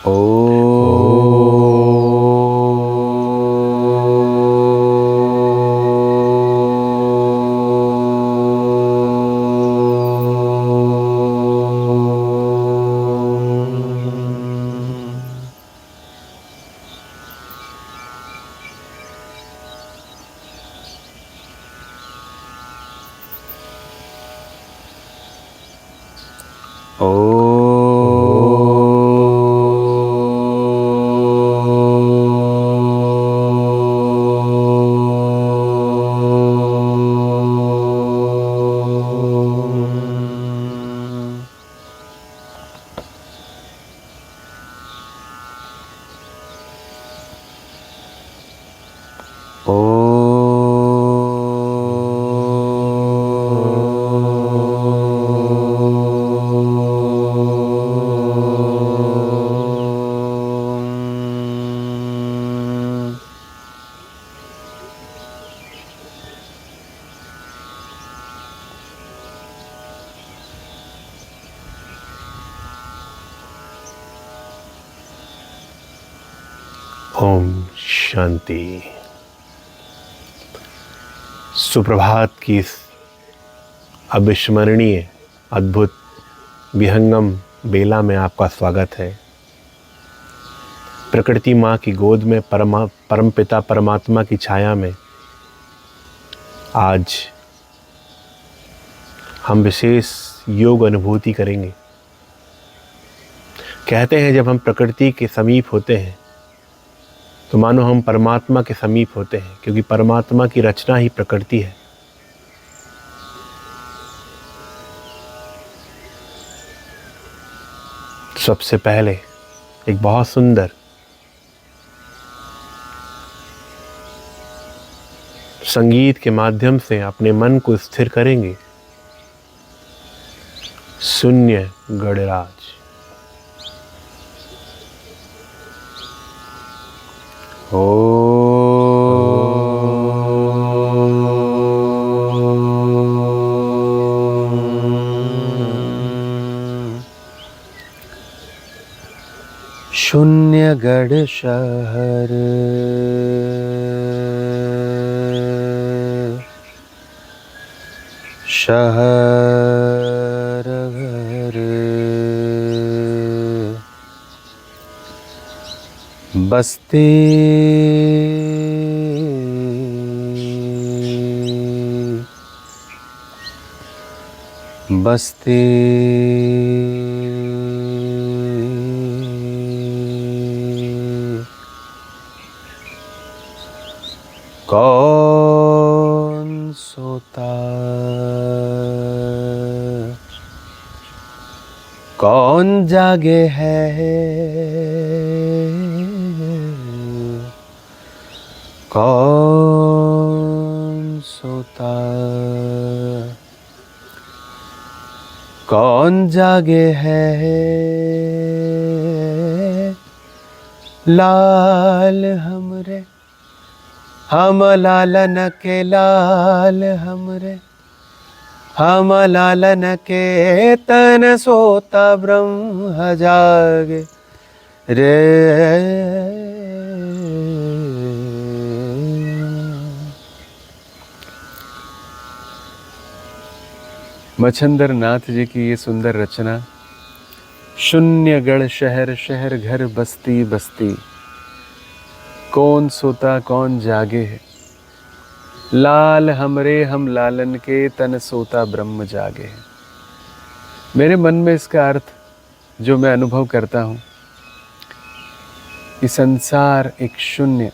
ओम शांति। सुप्रभात की इस अविस्मरणीय अद्भुत विहंगम बेला में आपका स्वागत है। प्रकृति माँ की गोद में परमपिता परमात्मा की छाया में आज हम विशेष योग अनुभूति करेंगे। कहते हैं जब हम प्रकृति के समीप होते हैं तो मानो हम परमात्मा के समीप होते हैं, क्योंकि परमात्मा की रचना ही प्रकृति है। सबसे पहले एक बहुत सुंदर संगीत के माध्यम से अपने मन को स्थिर करेंगे। शून्य गणराज। शून्यगढ़ शहर शहर घर बस्ती बस्ती कौन सोता कौन जागे है, कौन सोता कौन जागे है। लाल हमरे हम लालन के लाल हमरे हम लालन के तन सोता ब्रह्म जागे रे। मच्छंदर नाथ जी की ये सुंदर रचना, शून्यगढ़ शहर शहर घर बस्ती बस्ती, कौन सोता कौन जागे है। लाल हमरे हम लालन के तन सोता ब्रह्म जागे है। मेरे मन में इसका अर्थ जो मैं अनुभव करता हूँ कि संसार एक शून्य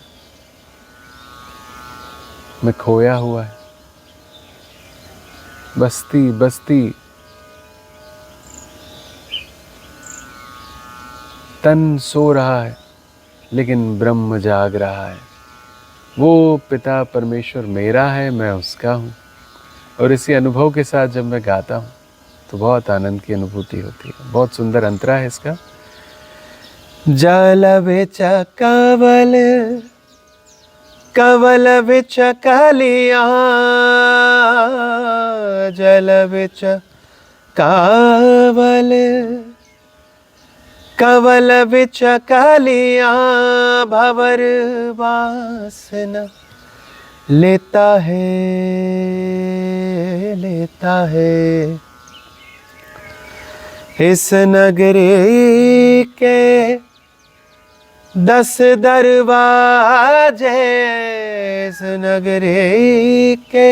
में खोया हुआ है। बस्ती बस्ती तन सो रहा है लेकिन ब्रह्म जाग रहा है। वो पिता परमेश्वर मेरा है, मैं उसका हूँ। और इसी अनुभव के साथ जब मैं गाता हूँ तो बहुत आनंद की अनुभूति होती है। बहुत सुंदर अंतरा है इसका। जल बिच कवल कवल बिच कलिया, जल बिच कवल कवल बिच कलियां भंवर वासना लेता है इस नगरी के 10 दरवाजे, इस नगरी के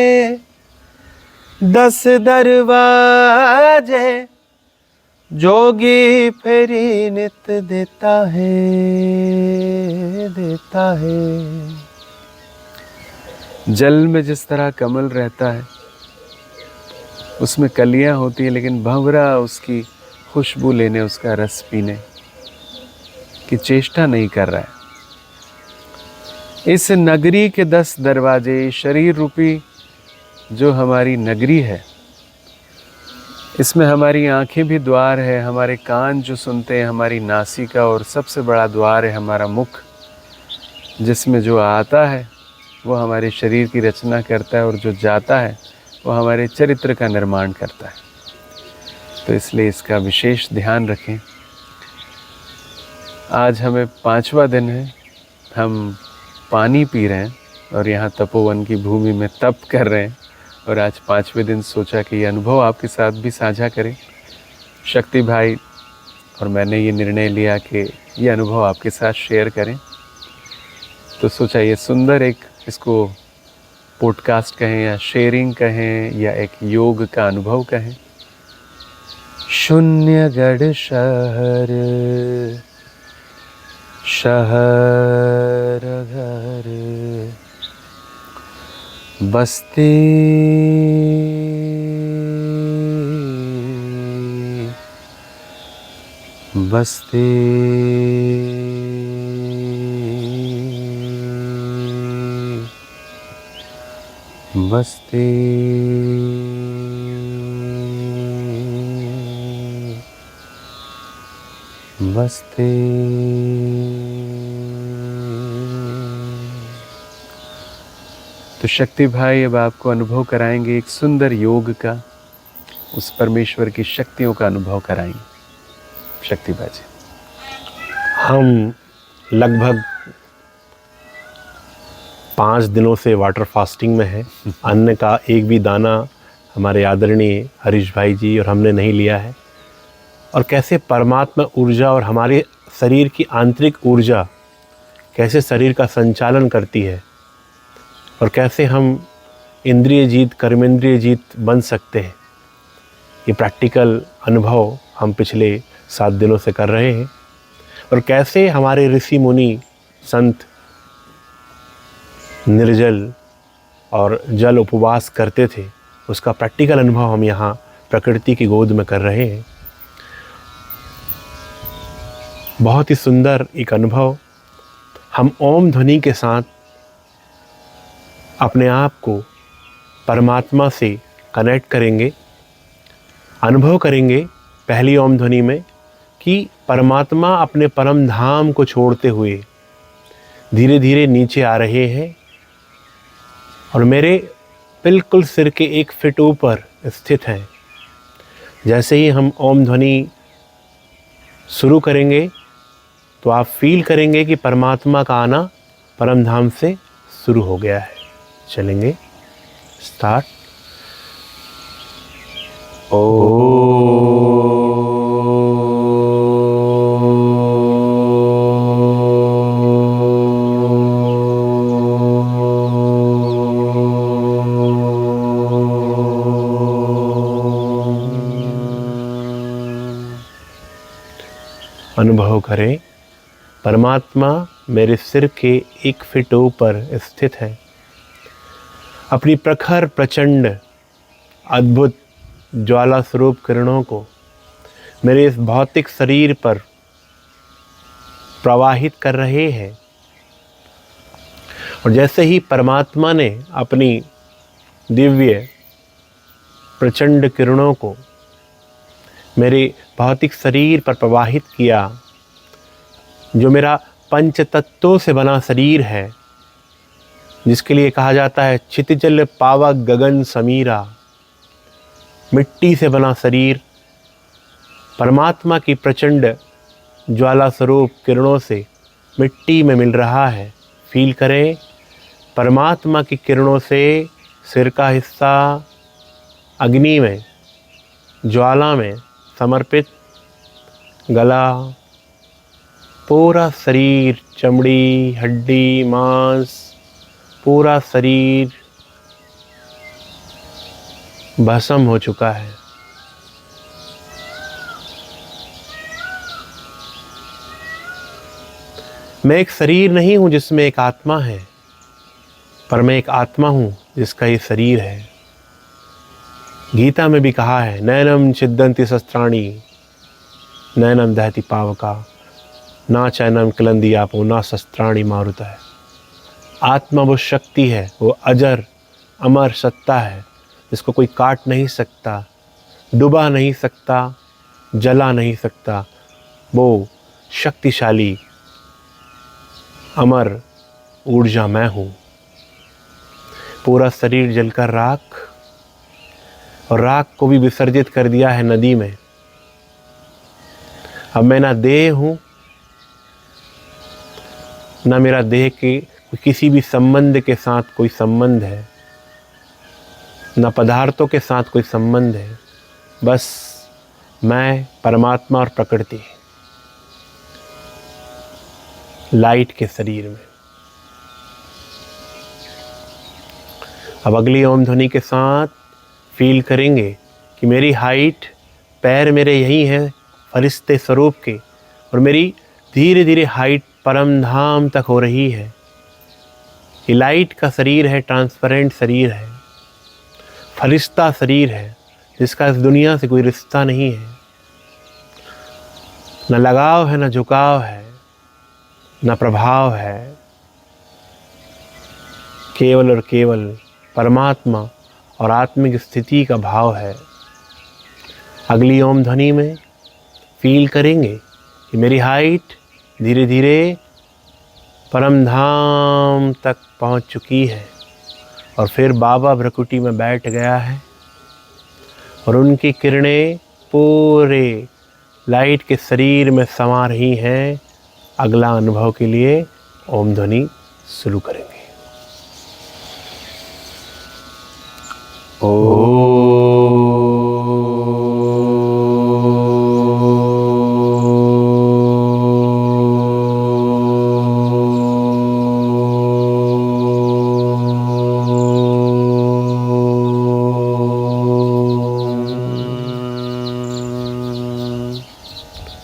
10 दरवाजे जोगी फेरी नित देता है। जल में जिस तरह कमल रहता है, उसमें कलियां होती है, लेकिन भंवरा उसकी खुशबू लेने, उसका रस पीने की चेष्टा नहीं कर रहा है। इस नगरी के 10 दरवाजे, शरीर रूपी जो हमारी नगरी है, इसमें हमारी आंखें भी द्वार है, हमारे कान जो सुनते हैं, हमारी नासिका, और सबसे बड़ा द्वार है हमारा मुख, जिसमें जो आता है वो हमारे शरीर की रचना करता है और जो जाता है वो हमारे चरित्र का निर्माण करता है। तो इसलिए इसका विशेष ध्यान रखें। आज हमें 5वां दिन है, हम पानी पी रहे हैं और यहाँ तपोवन की भूमि में तप कर रहे हैं, और आज 5वें दिन सोचा कि ये अनुभव आपके साथ भी साझा करें। शक्ति भाई और मैंने ये निर्णय लिया कि ये अनुभव आपके साथ शेयर करें। तो सोचा ये सुंदर एक, इसको पॉडकास्ट कहें या शेयरिंग कहें या एक योग का अनुभव कहें। शून्यगढ़ शहर शहर घर बस्ती बस्ती बस्ती बस्ती। तो शक्ति भाई अब आपको अनुभव कराएंगे एक सुंदर योग का, उस परमेश्वर की शक्तियों का अनुभव कराएंगे। शक्ति भाई जी। हम लगभग 5 दिनों से वाटर फास्टिंग में है। अन्न का एक भी दाना हमारे आदरणीय हरीश भाई जी और हमने नहीं लिया है। और कैसे परमात्मा ऊर्जा और हमारे शरीर की आंतरिक ऊर्जा कैसे शरीर का संचालन करती है, और कैसे हम इंद्रिय जीत कर्मेंद्रिय जीत बन सकते हैं, ये प्रैक्टिकल अनुभव हम पिछले 7 दिनों से कर रहे हैं। और कैसे हमारे ऋषि मुनि संत निर्जल और जल उपवास करते थे, उसका प्रैक्टिकल अनुभव हम यहाँ प्रकृति की गोद में कर रहे हैं। बहुत ही सुंदर एक अनुभव। हम ओम ध्वनि के साथ अपने आप को परमात्मा से कनेक्ट करेंगे, अनुभव करेंगे पहली ओम ध्वनि में कि परमात्मा अपने परम धाम को छोड़ते हुए धीरे धीरे नीचे आ रहे हैं और मेरे बिल्कुल सिर के 1 फीट ऊपर स्थित हैं। जैसे ही हम ओम ध्वनि शुरू करेंगे तो आप फील करेंगे कि परमात्मा का आना परम धाम से शुरू हो गया है। चलेंगे, स्टार्ट। अनुभव करें परमात्मा मेरे सिर के 1 फीट ऊपर स्थित है। अपनी प्रखर प्रचंड अद्भुत ज्वाला स्वरूप किरणों को मेरे इस भौतिक शरीर पर प्रवाहित कर रहे हैं। और जैसे ही परमात्मा ने अपनी दिव्य प्रचंड किरणों को मेरे भौतिक शरीर पर प्रवाहित किया, जो मेरा पंच तत्वों से बना शरीर है, जिसके लिए कहा जाता है क्षितिजल पावक गगन समीरा, मिट्टी से बना शरीर परमात्मा की प्रचंड ज्वाला स्वरूप किरणों से मिट्टी में मिल रहा है। फील करें परमात्मा की किरणों से सिर का हिस्सा अग्नि में, ज्वाला में समर्पित, गला, पूरा शरीर, चमड़ी, हड्डी, मांस, पूरा शरीर भस्म हो चुका है। मैं एक शरीर नहीं हूं जिसमें एक आत्मा है, पर मैं एक आत्मा हूं जिसका ये शरीर है। गीता में भी कहा है, नैनम छिद्दन्ति शस्त्राणि नैनम दहति पावका ना चैनम किलंदी आपो ना शस्त्राणि मारुता है। आत्मा वो शक्ति है, वो अजर अमर सत्ता है जिसको कोई काट नहीं सकता, डुबा नहीं सकता, जला नहीं सकता। वो शक्तिशाली अमर ऊर्जा मैं हूँ। पूरा शरीर जलकर राख, और राख को भी विसर्जित कर दिया है नदी में। अब मैं ना देह हूँ, ना मेरा देह के किसी भी संबंध के साथ कोई संबंध है, ना पदार्थों के साथ कोई संबंध है। बस मैं, परमात्मा और प्रकृति, लाइट के शरीर में। अब अगली ओम ध्वनि के साथ फील करेंगे कि मेरी हाइट, पैर मेरे यही हैं फरिश्ते स्वरूप के, और मेरी धीरे धीरे हाइट परम धाम तक हो रही है। ये लाइट का शरीर है, ट्रांसपेरेंट शरीर है, फरिश्ता शरीर है जिसका इस दुनिया से कोई रिश्ता नहीं है, न लगाव है, न झुकाव है, न प्रभाव है। केवल और केवल परमात्मा और आत्मिक स्थिति का भाव है। अगली ओम ध्वनि में फील करेंगे कि मेरी हाइट धीरे धीरे परम धाम तक पहुंच चुकी है, और फिर बाबा भ्रकुटी में बैठ गया है और उनकी किरणें पूरे लाइट के शरीर में समा रही हैं। अगला अनुभव के लिए ओम ध्वनि शुरू करेंगे।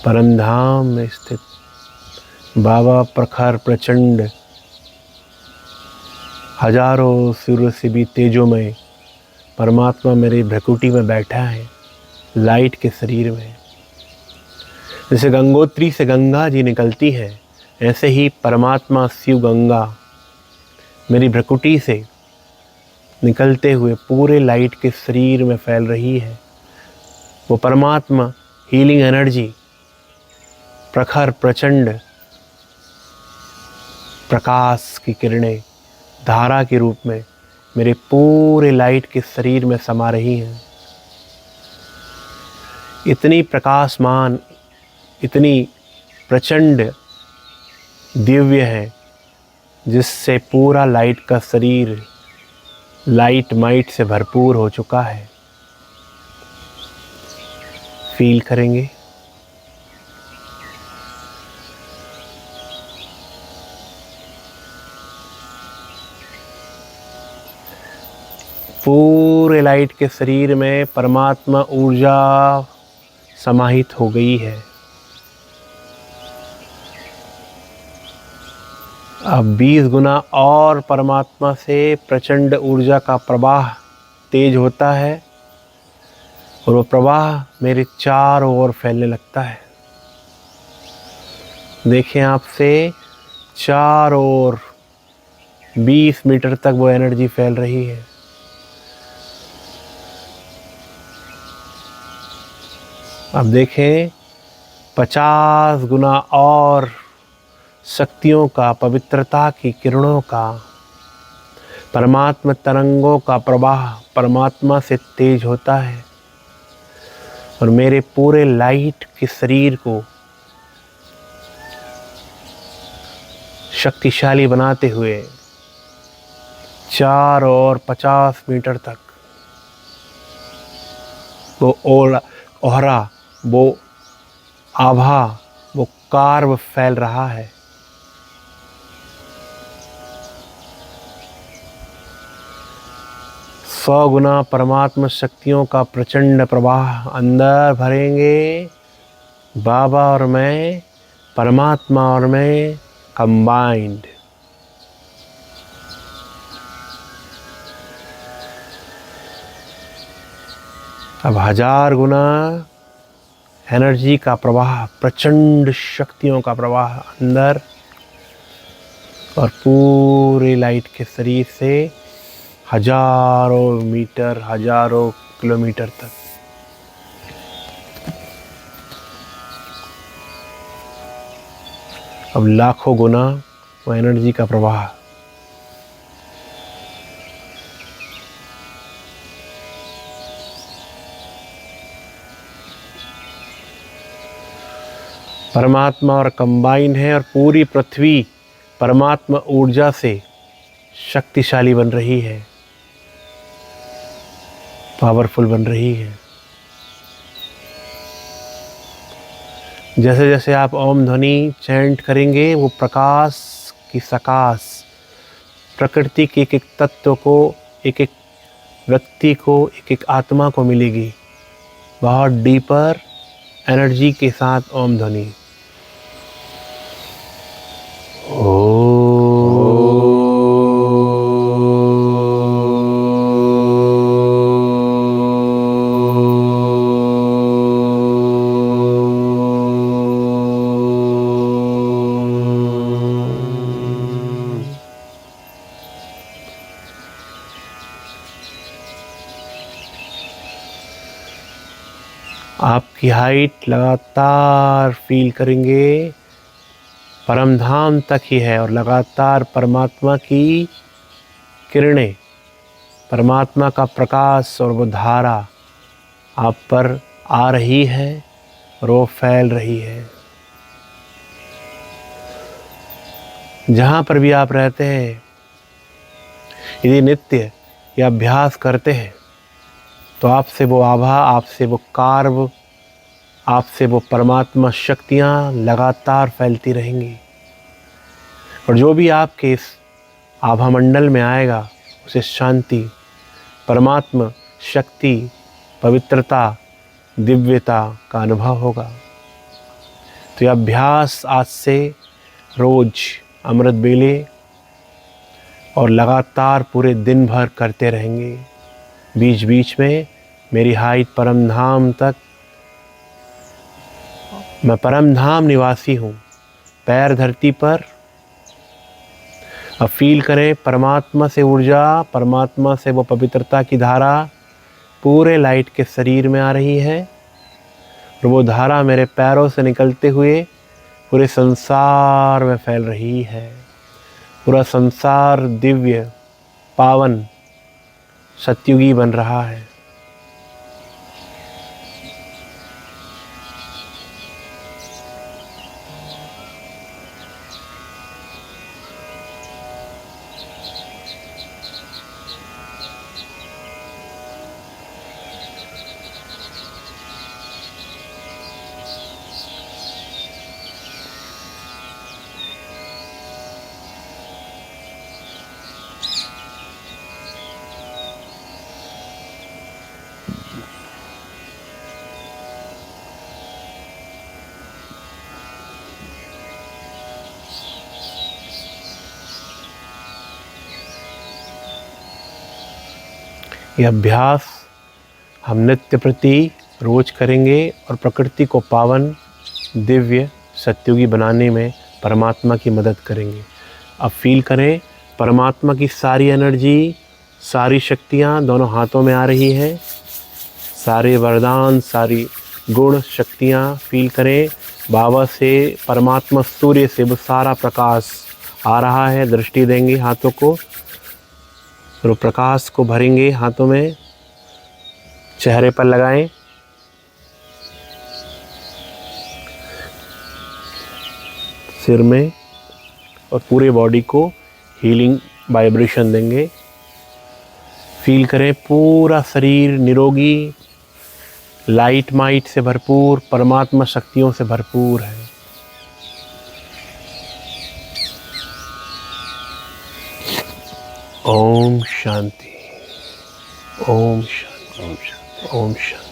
परमधाम में स्थित बाबा प्रखर प्रचंड हजारों सूर्य से भी तेजोमय परमात्मा मेरे भ्रकुटी में बैठा है, लाइट के शरीर में। जैसे गंगोत्री से गंगा जी निकलती है, ऐसे ही परमात्मा शिव गंगा मेरी भ्रकुटी से निकलते हुए पूरे लाइट के शरीर में फैल रही है। वो परमात्मा हीलिंग एनर्जी, प्रखर प्रचंड प्रकाश की किरणें धारा के रूप में मेरे पूरे लाइट के शरीर में समा रही हैं। इतनी प्रकाशमान, इतनी प्रचंड दिव्य है, जिससे पूरा लाइट का शरीर लाइट माइट से भरपूर हो चुका है। फील करेंगे पूरे लाइट के शरीर में परमात्मा ऊर्जा समाहित हो गई है। अब 20 गुना और परमात्मा से प्रचंड ऊर्जा का प्रवाह तेज होता है, और वो प्रवाह मेरे चारों ओर फैलने लगता है। देखें आपसे चारों ओर 20 मीटर तक वो एनर्जी फैल रही है। अब देखें 50 गुना और शक्तियों का, पवित्रता की किरणों का, परमात्मा तरंगों का प्रवाह परमात्मा से तेज होता है, और मेरे पूरे लाइट के शरीर को शक्तिशाली बनाते हुए चारों ओर 50 मीटर तक वो ओहरा, वो आभा, वो कार्व फैल रहा है। सौ गुना परमात्मा शक्तियों का प्रचंड प्रवाह अंदर भरेंगे। बाबा और मैं, परमात्मा और मैं कंबाइंड। अब 1000 गुना एनर्जी का प्रवाह, प्रचंड शक्तियों का प्रवाह अंदर और पूरे लाइट के शरीर से हजारों मीटर, हजारों किलोमीटर तक। अब लाखों गुना वो एनर्जी का प्रवाह। परमात्मा और कंबाइन है और पूरी पृथ्वी परमात्मा ऊर्जा से शक्तिशाली बन रही है, पावरफुल बन रही है। जैसे जैसे आप ओम ध्वनि चैंट करेंगे, वो प्रकाश की सकाश प्रकृति के एक एक तत्व को, एक एक व्यक्ति को, एक एक आत्मा को मिलेगी, बहुत डीपर एनर्जी के साथ ओम ध्वनि। आपकी हाइट लगातार फील करेंगे परम धाम तक ही है और लगातार परमात्मा की किरणें, परमात्मा का प्रकाश और वो धारा आप पर आ रही है और वो फैल रही है। जहाँ पर भी आप रहते हैं, यदि नित्य या अभ्यास करते हैं तो आपसे वो आभा, आपसे वो कार्व, आपसे वो परमात्मा शक्तियाँ लगातार फैलती रहेंगी और जो भी आपके इस आभा मंडल में आएगा उसे शांति, परमात्मा शक्ति, पवित्रता, दिव्यता का अनुभव होगा। तो यह अभ्यास आज से रोज अमृत बेले और लगातार पूरे दिन भर करते रहेंगे। बीच बीच में मेरी हाइट परम धाम तक, मैं परम धाम निवासी हूँ, पैर धरती पर। अब फील करें परमात्मा से ऊर्जा, परमात्मा से वो पवित्रता की धारा पूरे लाइट के शरीर में आ रही है और वो धारा मेरे पैरों से निकलते हुए पूरे संसार में फैल रही है। पूरा संसार दिव्य, पावन, सत्युगी बन रहा है। ये अभ्यास हम नित्य प्रति रोज करेंगे और प्रकृति को पावन, दिव्य, सत्युगी बनाने में परमात्मा की मदद करेंगे। अब फील करें परमात्मा की सारी एनर्जी, सारी शक्तियाँ दोनों हाथों में आ रही है। सारे वरदान, सारी गुण शक्तियाँ फील करें। बाबा से, परमात्मा सूर्य से वो सारा प्रकाश आ रहा है। दृष्टि देंगे हाथों को, तो प्रकाश को भरेंगे हाथों में, चेहरे पर लगाएं। सिर में, और पूरे बॉडी को हीलिंग वाइब्रेशन देंगे। फील करें पूरा शरीर निरोगी, लाइट माइट से भरपूर, परमात्मा शक्तियों से भरपूर है। ओम शांति, ओम शांति, ओम शांति, ओम शांति।